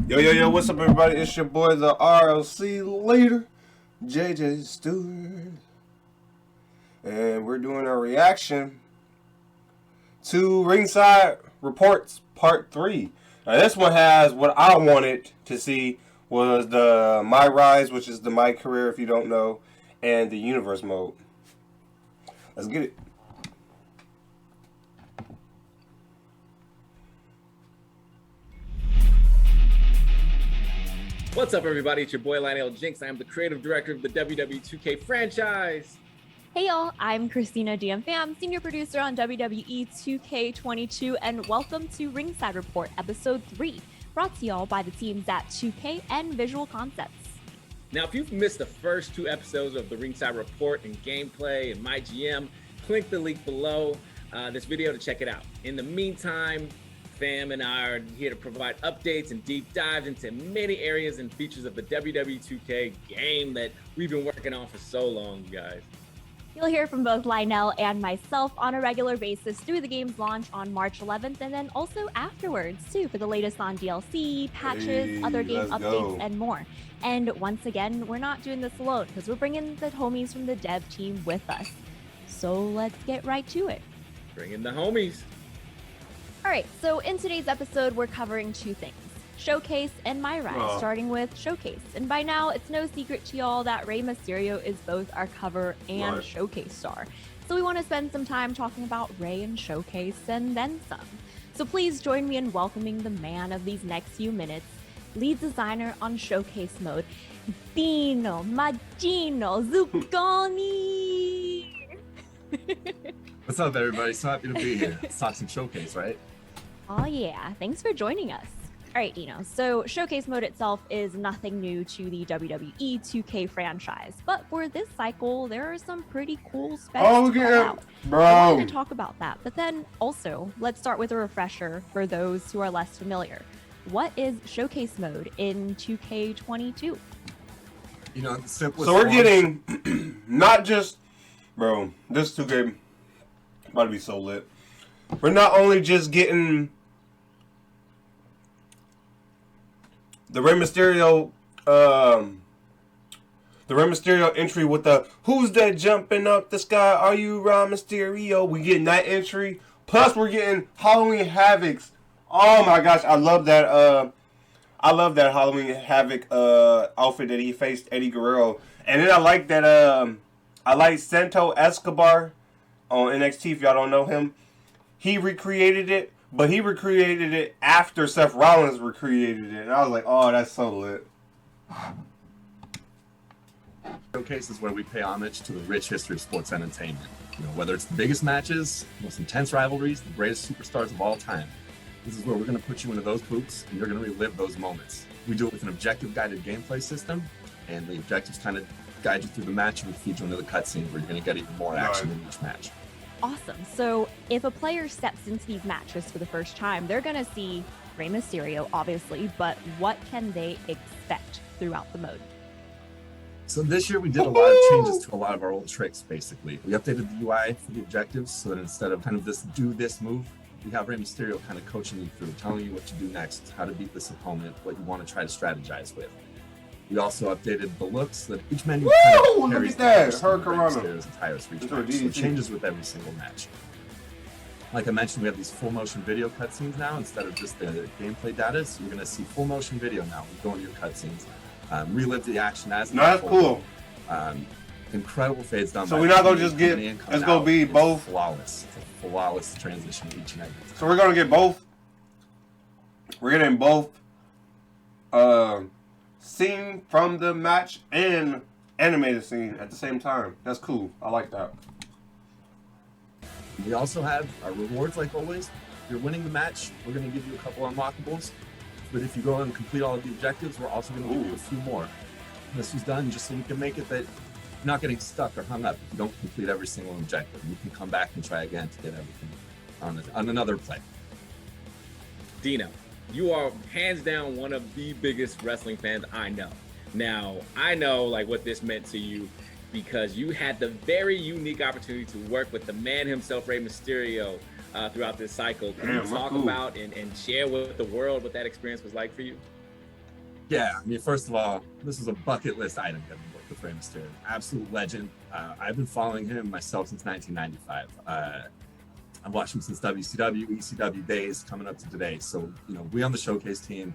Yo, what's up, everybody? It's your boy, the RLC leader, JJ Stewart. And we're doing a reaction to Ringside Reports Part 3. Now, this one has what I wanted to see was the MyRISE, which is the My Career, if you don't know, and the Universe mode. Let's get it. What's up, everybody? It's your boy, Lionel Jinx. I am the creative director of the WWE 2K franchise. Hey y'all, I'm Christina Pham, senior producer on WWE 2K22, and welcome to Ringside Report Episode 3, brought to y'all by the teams at 2K and Visual Concepts. Now, if you've missed the first two episodes of the Ringside Report and gameplay and my GM, click the link below this video to check it out. In the meantime, Pham and I are here to provide updates and deep dives into many areas and features of the WWE 2K game that we've been working on for so long, you guys. You'll hear from both Lionel and myself on a regular basis through the game's launch on March 11th, and then also afterwards, too, for the latest on DLC, patches, other game updates, and more. And once again, we're not doing this alone, because we're bringing the homies from the dev team with us. So let's get right to it. Bring in the homies. All right, so in today's episode, we're covering two things. Showcase and MyRISE, starting with Showcase. And by now, it's no secret to y'all that Rey Mysterio is both our cover and Showcase star. So we want to spend some time talking about Rey and Showcase and then some. So please join me in welcoming the man of these next few minutes, lead designer on Showcase mode, Dino Magino Zucconi. What's up, everybody? So happy to be here. Let's talk some Showcase, right? Oh yeah, thanks for joining us. All right, Dino, so Showcase mode itself is nothing new to the WWE 2K franchise, but for this cycle, there are some pretty cool specs to call out. I wanted to talk about that, but then also, let's start with a refresher for those who are less familiar. What is Showcase mode in 2K22? You know, the simplest So we're getting not just, bro, this 2K about to be so lit. We're not only just getting the Rey Mysterio entry with the "Who's that jumping up the sky? Are you Rey Mysterio?" We getting that entry. Plus, we're getting Halloween Havoc's. Oh my gosh, I love that. I love that Halloween Havoc outfit that he faced Eddie Guerrero. And then I like that. I like Santo Escobar on NXT. If y'all don't know him, he recreated it. But he recreated it after Seth Rollins recreated it. And I was like, oh, that's so lit. Showcase is where we pay homage to the rich history of sports entertainment. You know, whether it's the biggest matches, most intense rivalries, the greatest superstars of all time. This is where we're going to put you into those boots and you're going to relive those moments. We do it with an objective guided gameplay system, and the objectives kind of guide you through the match and we feed you into the cutscenes where you're going to get even more action in each match. Awesome. So if a player steps into these matches for the first time, they're going to see Rey Mysterio, obviously, but what can they expect throughout the mode? So this year we did a lot of changes to a lot of our old tricks, basically. We updated the UI for the objectives so that instead of kind of this do this move, we have Rey Mysterio kind of coaching you through, telling you what to do next, how to beat this opponent, what you want to try to strategize with. We also updated the looks so that each menu kind of carries Mysterio's entire reach match. So it changes with every single match. Like I mentioned, we have these full motion video cutscenes now instead of just the gameplay data. So you're going to see full motion video now. We go into your cutscenes, relive the action as that's cool. Incredible fades done. So we're not gonna just get. It's gonna be both flawless. It's a flawless transition each and every time. So we're gonna get both. We're getting both. Scene from the match and animated scene at the same time. That's cool. I like that. We also have our rewards, like always. If you're winning the match, we're going to give you a couple unlockables. But if you go and complete all of the objectives, we're also going to give you a few more. This was done just so you can make it that you're not getting stuck or hung up if you don't complete every single objective. You can come back and try again to get everything on another play. Dino, you are hands down one of the biggest wrestling fans I know. Now, I know like what this meant to you because you had the very unique opportunity to work with the man himself, Rey Mysterio, throughout this cycle. Can you talk about and share with the world what that experience was like for you? Yeah, I mean, first of all, this was a bucket list item getting worked with Rey Mysterio. Absolute legend. I've been following him myself since 1995. I've watched him since WCW, ECW days, coming up to today. So, we on the Showcase team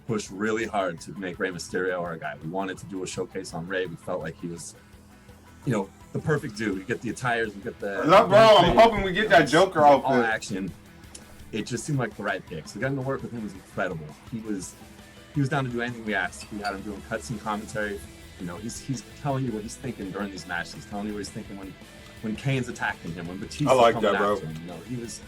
pushed really hard to make Rey Mysterio our guy. We wanted to do a showcase on Rey. We felt like he was, the perfect dude. We get the attires, we get the... No, bro, I'm hoping we get that Joker outfit. All action. It just seemed like the right pick. So getting to work with him was incredible. He was down to do anything we asked. We had him doing cutscene commentary. He's telling you what he's thinking during these matches. He's telling you what he's thinking when Kane's attacking him, when Batista's coming after him.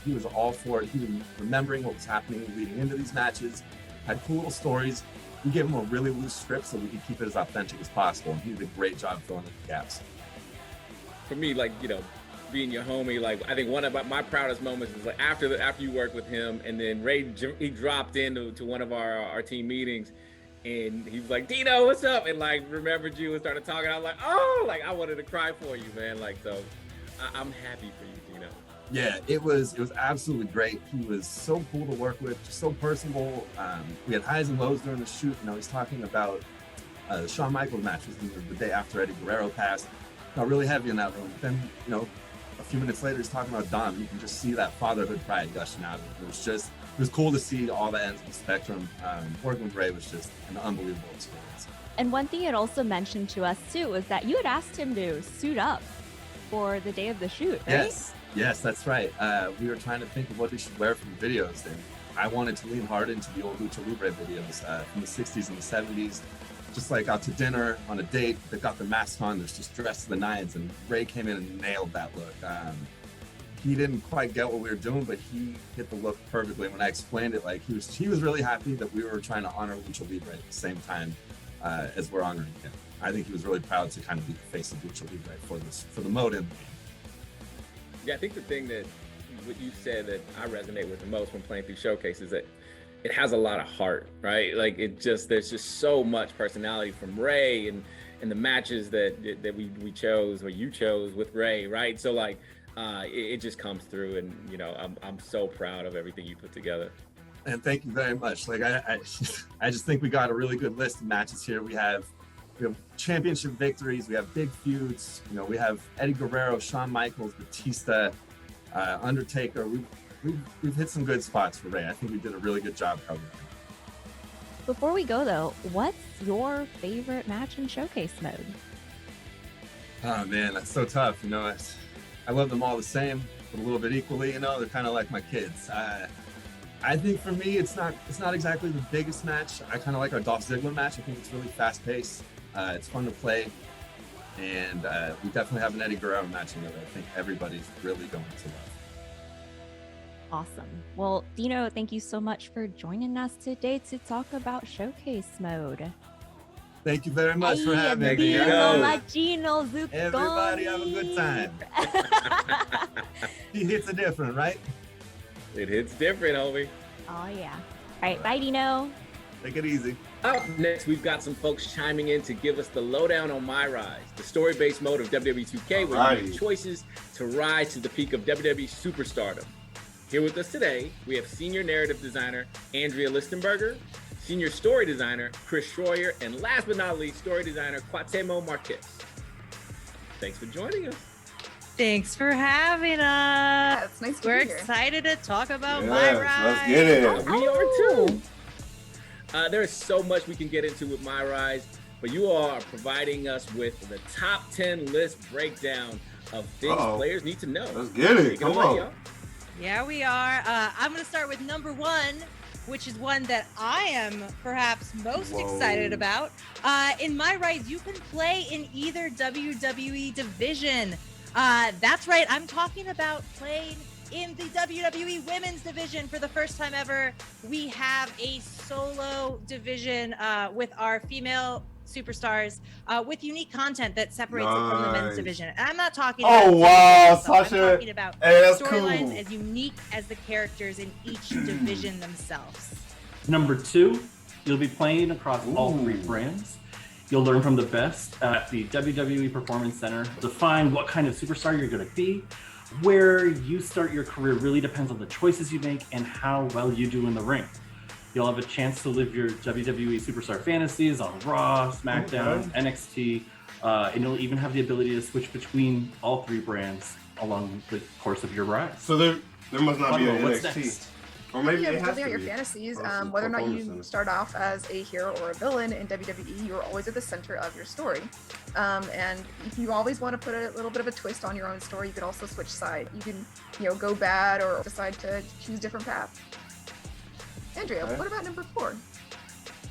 He was all for it. He was remembering what was happening leading into these matches. Had cool little stories. We gave him a really loose script so we could keep it as authentic as possible, and he did a great job filling in the gaps. For me, being your homie, I think one of my proudest moments is after you work with him, and then Ray, he dropped into one of our team meetings, and he was like, "Dino, what's up?" And remembered you and started talking. I was like, "Oh!" I wanted to cry for you, man. So I'm happy for you, Dino. Yeah, it was absolutely great. He was so cool to work with, just so personable. We had highs and lows during the shoot. He's talking about the Shawn Michaels match was the day after Eddie Guerrero passed. Got really heavy in that room. Then, a few minutes later, he's talking about Dom. You can just see that fatherhood pride gushing out of him. It was cool to see all the ends of the spectrum. Working with Ray was just an unbelievable experience. And one thing it also mentioned to us too was that you had asked him to suit up for the day of the shoot, right? Yes, that's right. We were trying to think of what he should wear for the videos, and I wanted to lean hard into the old Lucha Libre videos from the 60s and the 70s. Just out to dinner, on a date, they've got their masks on, there's just dressed to the nines, and Ray came in and nailed that look. He didn't quite get what we were doing, but he hit the look perfectly. When I explained it, he was really happy that we were trying to honor Lucha Libre at the same time as we're honoring him. I think he was really proud to kind of be the face of Lucha Libre for the mode in the game. Yeah, I think the thing that what you said that I resonate with the most when playing through Showcase is that it has a lot of heart, right? There's just so much personality from Ray and the matches that we chose or you chose with Ray, right? So it just comes through, and I'm so proud of everything you put together. And thank you very much. I just think we got a really good list of matches here. We have championship victories. We have big feuds. We have Eddie Guerrero, Shawn Michaels, Batista, Undertaker. We've hit some good spots for Ray. I think we did a really good job covering him. Before we go though, what's your favorite match in Showcase mode? Oh man, that's so tough. I love them all the same, but a little bit equally. They're kind of like my kids. I think for me, it's not exactly the biggest match. I kind of like our Dolph Ziggler match. I think it's really fast paced. It's fun to play, and we definitely have an Eddie Guerrero match in there that I think everybody's really going to love. Awesome. Well, Dino, thank you so much for joining us today to talk about Showcase mode. Thank you very much for having me. Dino, everybody have a good time. He hits it different, right? It hits different, homie. Oh, yeah. All right. Bye, Dino. Take it easy. Up next, we've got some folks chiming in to give us the lowdown on MyRISE, the story-based mode of WWE 2K, where you make choices to rise to the peak of WWE superstardom. Here with us today, we have Senior Narrative Designer Andrea Listenberger, Senior Story Designer Chris Schroyer, and last but not least, Story Designer Cuauhtemoc Marquez. Thanks for joining us. Thanks for having us. Yeah, it's nice to We're be here. excited to talk about Yes, MyRISE. let's get it. We are too. There is so much we can get into with MyRISE, but you all are providing us with the top 10 list breakdown of things players need to know. Let's get it. Come on. Y'all. Yeah, we are. I'm going to start with number one, which is one that I am perhaps most excited about. In MyRISE, you can play in either WWE division. That's right. I'm talking about playing in the WWE Women's Division for the first time ever. We have a solo division with our female superstars with unique content that separates it from the men's division. And I'm not talking about Sasha. I'm talking about That's storylines cool. as unique as the characters in each division themselves. Number two, you'll be playing across all three brands. You'll learn from the best at the WWE Performance Center. Define what kind of superstar you're going to be. Where you start your career really depends on the choices you make and how well you do in the ring. You'll have a chance to live your WWE superstar fantasies on Raw, SmackDown, NXT, and you'll even have the ability to switch between all three brands along the course of your rise. So there must not be an What's NXT. next? Or maybe Yeah, it has building to out your be. fantasies, Or whether or not performance you center. start off as a hero or a villain in WWE, you're always at the center of your story. And if you always want to put a little bit of a twist on your own story, you can also switch side. You can, go bad or decide to choose different path. Andrea, Okay. what about number 4?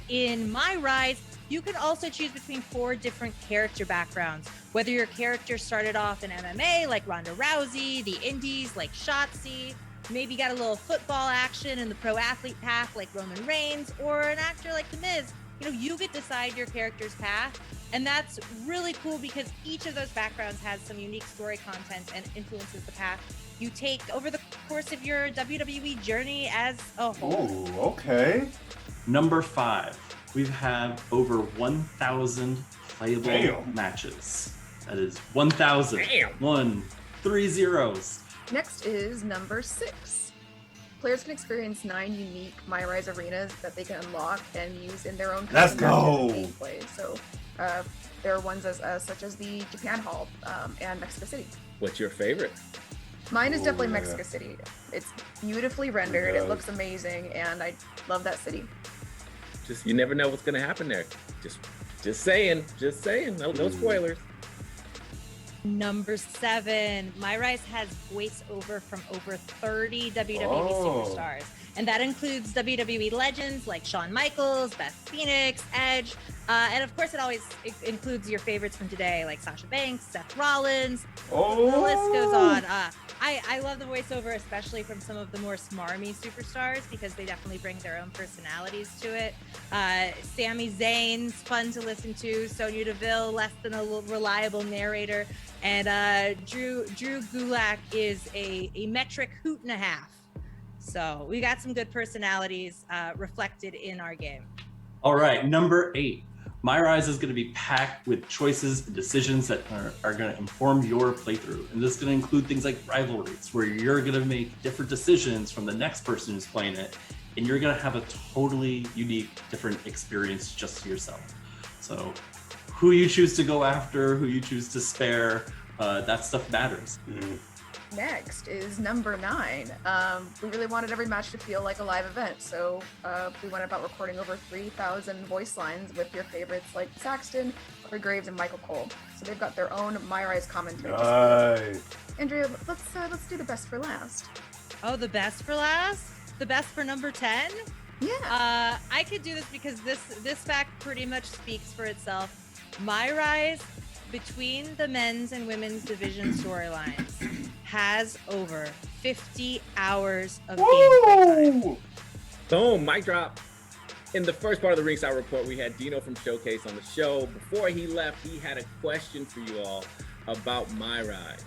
In MyRISE, you can also choose between 4 different character backgrounds. Whether your character started off in MMA like Ronda Rousey, the Indies like Shotzi, maybe got a little football action in the pro athlete path like Roman Reigns, or an actor like The Miz, you get to decide your character's path. And that's really cool because each of those backgrounds has some unique story content and influences the path you take over the course of your WWE journey as a whole. Ooh, okay. Number 5, we have over 1,000 playable Damn. matches. That is 1,000. Damn. 1, 3 zeros. Next is number 6. Players can experience 9 unique MyRISE arenas that they can unlock and use in their own Let's custom go. gameplay. So there are ones such as the Japan Hall and Mexico City. What's your favorite? Mine is Oh, definitely yeah. Mexico City. It's beautifully rendered. does. It looks amazing, and I love that city. Just you never know what's gonna happen there. Just saying. No spoilers. Number 7, MyRISE has voiceover from over 30 WWE Oh. superstars. And that includes WWE legends like Shawn Michaels, Beth Phoenix, Edge. And of course, it includes your favorites from today like Sasha Banks, Seth Rollins. Oh. The list goes on. I love the voiceover, especially from some of the more smarmy superstars, because they definitely bring their own personalities to it. Sami Zayn's fun to listen to. Sonya Deville, less than a reliable narrator. And Drew Gulak is a metric hoot and a half. So we got some good personalities reflected in our game. All right, number 8. MyRISE is going to be packed with choices and decisions that are going to inform your playthrough. And this is going to include things like rivalries, where you're going to make different decisions from the next person who's playing it. And you're going to have a totally unique, different experience just to yourself. So who you choose to go after, who you choose to spare, that stuff matters. Next is number 9. We really wanted every match to feel like a live event, so we went about recording over 3,000 voice lines with your favorites like Saxton, Corey Graves, and Michael Cole. So they've got their own MyRISE commentary. Nice. Andrea, let's do the best for last. Oh, the best for last? The best for number 10? Yeah. I could do this because this fact pretty much speaks for itself. MyRISE, between the men's and women's division storylines, has over 50 hours of gameplay time. Woo! Boom, mic drop. In the first part of the Ringside Report, we had Dino from Showcase on the show. Before he left, he had a question for you all about MyRISE.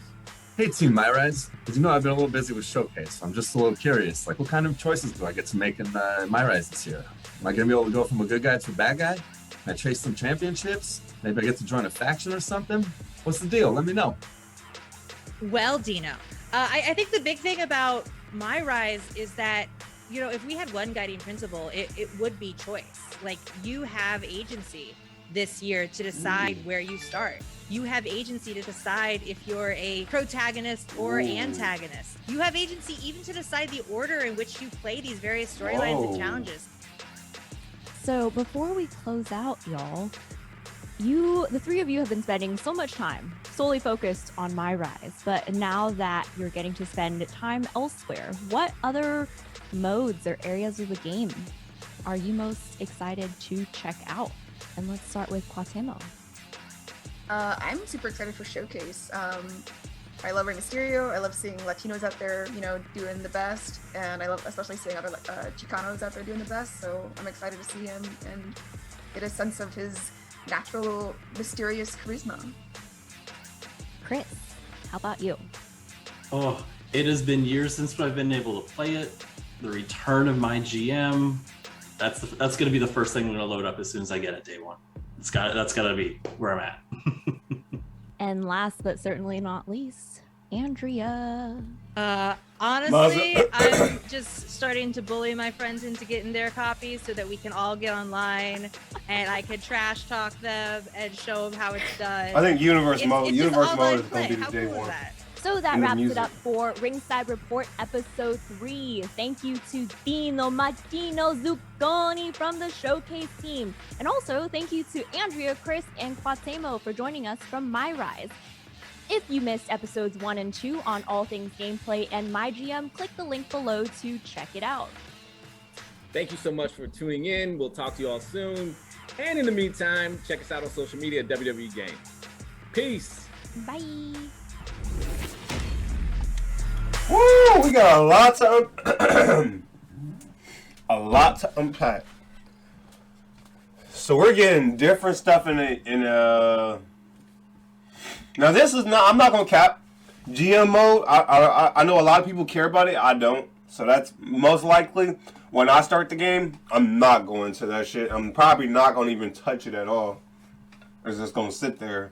Hey Team MyRISE, as you know, I've been a little busy with Showcase, so I'm just a little curious. Like, what kind of choices do I get to make in MyRISE this year? Am I going to be able to go from a good guy to a bad guy? Can I chase some championships? Maybe I get to join a faction or something? What's the deal? Let me know. Well, Dino, I think the big thing about MyRISE is that, if we had one guiding principle, it would be choice. Like, you have agency this year to decide where you start. You have agency to decide if you're a protagonist or antagonist. You have agency even to decide the order in which you play these various storylines and challenges. So before we close out, y'all, the 3 of you have been spending so much time solely focused on MyRISE, but now that you're getting to spend time elsewhere, what other modes or areas of the game are you most excited to check out? And let's start with Quatemo. I'm super excited for Showcase. I love Rey Mysterio. I love seeing Latinos out there, doing the best, and I love especially seeing other Chicanos out there doing the best. So I'm excited to see him and get a sense of his natural, mysterious charisma. Chris, how about you? Oh, it has been years since I've been able to play it. The return of my GM. That's going to be the first thing I'm going to load up as soon as I get it day one. That's got to be where I'm at. And last but certainly not least, Andrea. Honestly, I'm just starting to bully my friends into getting their copies so that we can all get online and I could trash talk them and show them how it's done. I think Universe Mode is online going to be play. the How day cool is one. that? So that And the wraps it music. up for Ringside Report episode 3. Thank you to Dino Martino Zucconi from the Showcase team. And also thank you to Andrea, Chris, and Quatemo for joining us from MyRISE. If you missed episodes 1 and 2 on all things gameplay and MyGM, click the link below to check it out. Thank you so much for tuning in. We'll talk to you all soon. And in the meantime, check us out on social media at WWE Game. Peace. Bye. Woo! We got a lot to unpack. So we're getting different stuff Now this is not. I'm not gonna cap. GM mode. I know a lot of people care about it. I don't. So that's most likely when I start the game. I'm not going to that shit. I'm probably not gonna even touch it at all. It's just gonna sit there.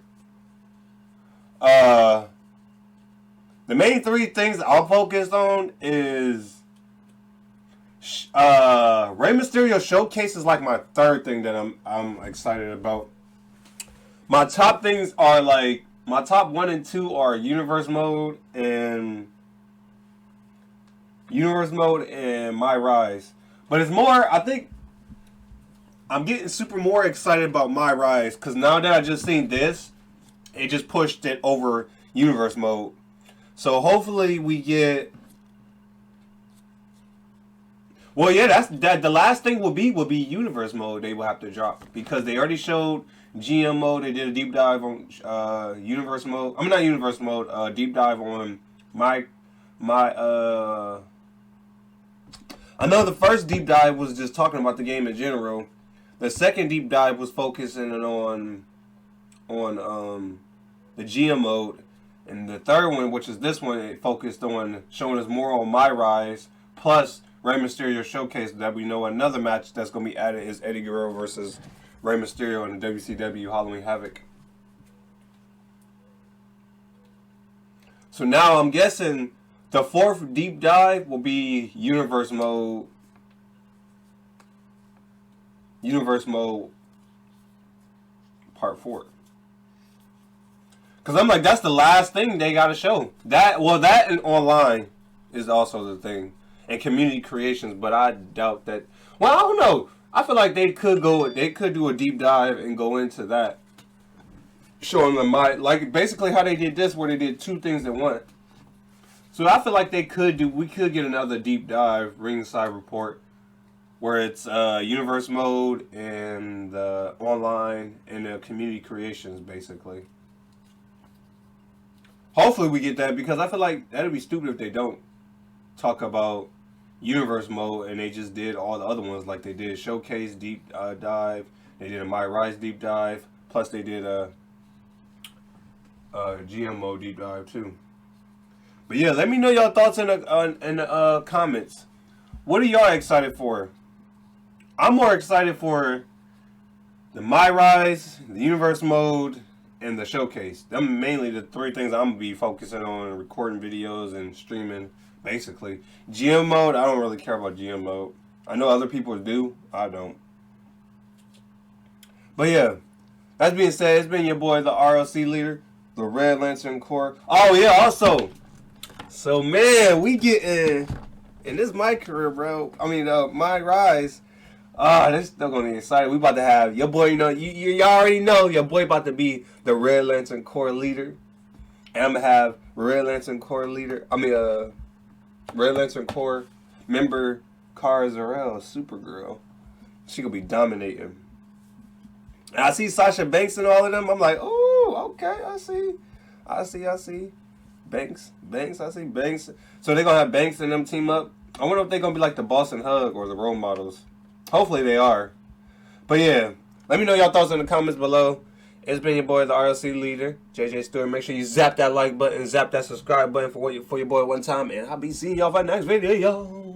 The main 3 things I'll focus on is Rey Mysterio Showcase is like my 3rd thing that I'm excited about. My top things are like my top 1 and 2 are Universe Mode and MyRISE. But it's more, I think I'm getting super more excited about MyRISE because now that I just seen this, it just pushed it over Universe Mode. So hopefully we get. Well, yeah, that. The last thing will be Universe Mode. They will have to drop because they already showed GM Mode. They did a deep dive on Universe Mode. I mean, not Universe Mode. Deep dive on my. I know the first deep dive was just talking about the game in general. The second deep dive was focusing on the GM Mode. And the third one, which is this one, it focused on showing us more on MyRISE, plus Rey Mysterio Showcase that we know another match that's going to be added is Eddie Guerrero versus Rey Mysterio in the WCW Halloween Havoc. So now I'm guessing the 4th deep dive will be Universe Mode. Universe Mode Part 4. Because I'm like, that's the last thing they got to show. That and online is also the thing. And community creations, but I doubt that. Well, I don't know. I feel like they could do a deep dive and go into that. Showing them like basically how they did this, where they did 2 things at once. So I feel like we could get another deep dive Ringside Report, where it's Universe Mode and the online and the community creations, basically. Hopefully we get that, because I feel like that'd be stupid if they don't talk about Universe Mode and they just did all the other ones, like they did Showcase deep dive, they did a MyRISE deep dive, plus they did a GM Mode deep dive too. But yeah, let me know y'all thoughts in the comments. What are y'all excited for? I'm more excited for the MyRISE, the Universe Mode, and the Showcase. Them mainly the 3 things I'm gonna be focusing on, recording videos and streaming, basically. GM Mode, I don't really care about GM Mode. I know other people do, I don't. But yeah, that being said, it's been your boy, the RLC leader, the Red Lantern Corps. Oh yeah, also, so man, we getting, and this is my career, bro. I mean, MyRISE. This still gonna be exciting. We about to have your boy, you already know your boy about to be the Red Lantern Corps leader. And I'm gonna have Red Lantern Corps leader. Red Lantern Corps member Cara Zor-El, Supergirl. She gonna be dominating. And I see Sasha Banks and all of them. I'm like, oh, okay, I see. Banks, I see Banks. So they're gonna have Banks and them team up. I wonder if they're gonna be like the Boss and Hug or the role models. Hopefully they are. But yeah, let me know y'all thoughts in the comments below. It's been your boy, the RLC leader, JJ Stewart. Make sure you zap that like button, zap that subscribe button for your boy one time, and I'll be seeing y'all for the next video.